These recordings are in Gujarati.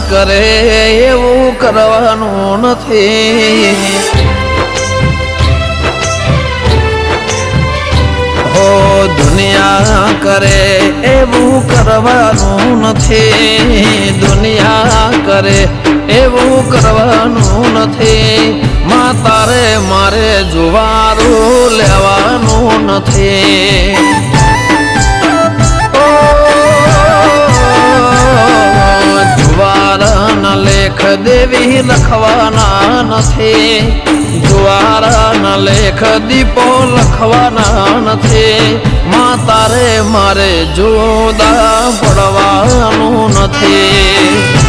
કરે એવું કરવાનું નથી હો દુનિયા કરે એવું કરવાનું નથી દુનિયા કરે એવું કરવાનું નથી માં તારે મારે જુવારું લેવાનું નથી જુવારના લેખ દેવી લખવાના નથી જુવારના લેખ દીપો લખવાના નથી માં તારે મારે જુદા પડવાનું નથી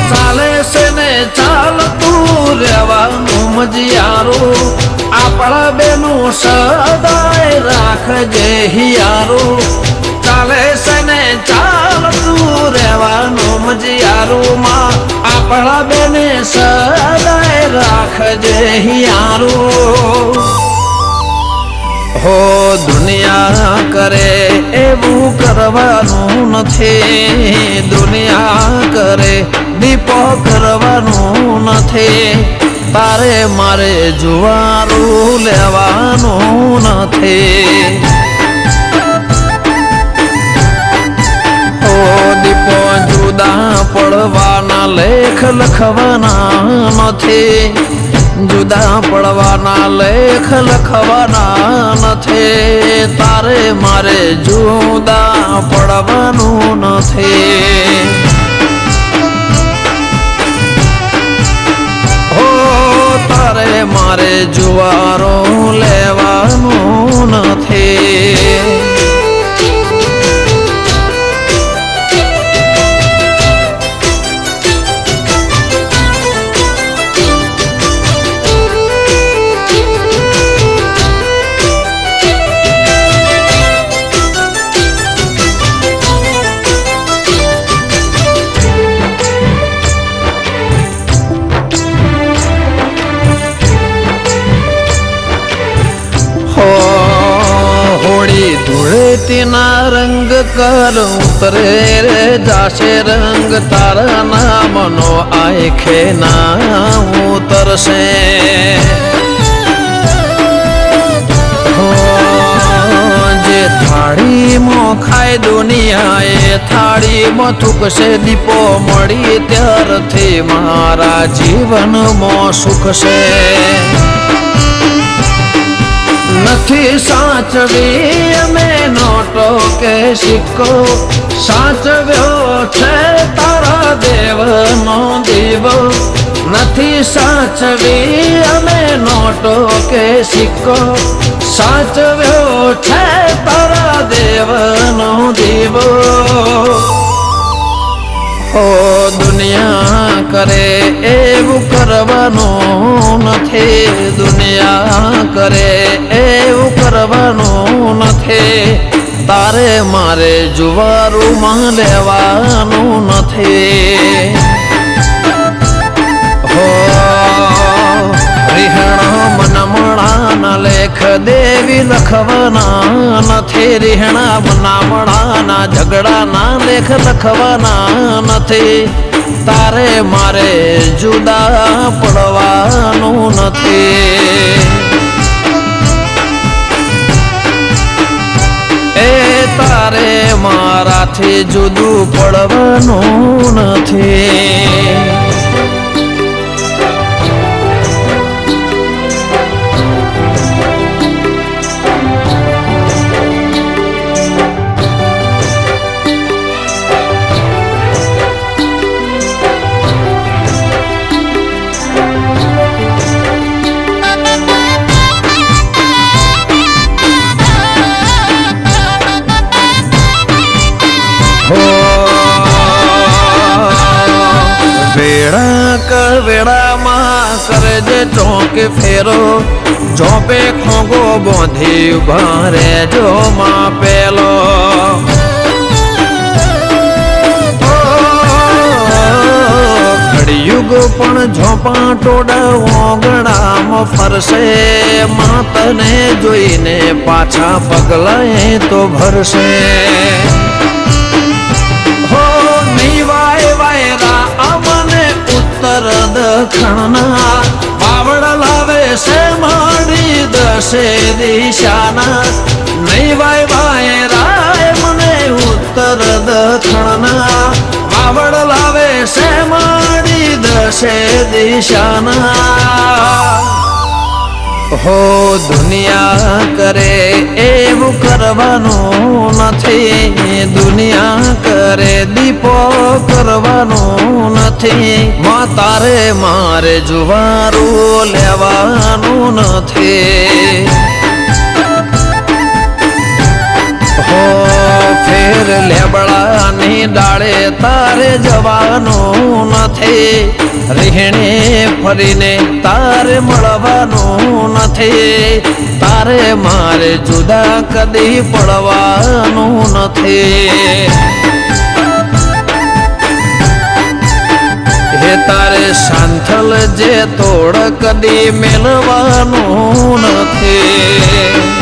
ચાલે છે ને ચાલતું રહેવાનું મજિયારું આપણા બેનું સદાય રાખજે હિયારું ચાલે છે ને ચાલતું રહેવાનું મજિયારું માં આપણા બેને સદાય રાખજે હિયારું હો દુનિયા કરે એવું કરવાનું નથી દુનિયા કરે દીપો કરવાનું નથી તારે મારે જુવારું લેવાનું નથી હો દીપો જુદા પડવાના લેખ લખવાના નથી જુદા પડવાના લેખ લખવાના નથી તારે મારે જુદા પડવાનું નથી હો તારે મારે જુવારો લેવાનું નથી હોળી ધૂળેટીના રંગ કર ઉતરે રે જાશે રંગ તારા નામનો આંખે ના ઉતરશે જે થાળીમાં ખાય દુનિયા એ થાળીમાં થૂકશે દીપો મળી ત્યારથી મારા જીવનમાં સુખ છે નથી સાચવી અમે નોટો કે સિક્કો સાચવ્યો છે તારા દેવનો દીવો નથી સાચવી અમે નોટો કે સિક્કો સાચવ્યો છે તારા દેવનો દીવો હો દુનિયા કરે એવું કરવાનું નથી દુનિયા કરે એવું કરવાનું નથી તારે મારે જુવારુંમાં લેવાનું નથી હો રીહણા મનમણાના લેખ દેવી લખવાના નથી રીહણા મનામણાના ઝઘડાના લેખ લખવાના નથી તારે મારે જુદા પડવાનું નથી એ તારે મારાથી જુદું પડવાનું નથી વેળામાં કરજે ચોકે ફેરો ચોપે ખોગો બોંધી ઉભા રેજો માં પેલો ઘડિયુગ પણ ઝોપા ટોડા ઓગણામાં ફરશે માતને જોઈને પાછા પગલાએ તો ભરશે ખણના પાવડ લાવે છે માડી દશે દિશાના નહીં વાય વાય રાય મને ઉત્તર દખણના પાવડ લાવે છે માડી દશે દિશાના હો દુનિયા કરે એવું કરવાનું નથી દુનિયા કરે દીપો કરવાનું નથી તારે મારે જુવારું લેવાનું નથી હો ફેર લેબડાની ડાળે તારે જવાનું નથી રીહણે ફરીને તારે મળવાનું નથી તારે મારે જુદા કદી પડવાનું નથી હે તારે શાંથલ જે તોડ કદી મેળવાનું નથી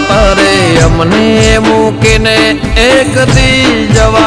તારે અમને મૂકીને એક દી જવા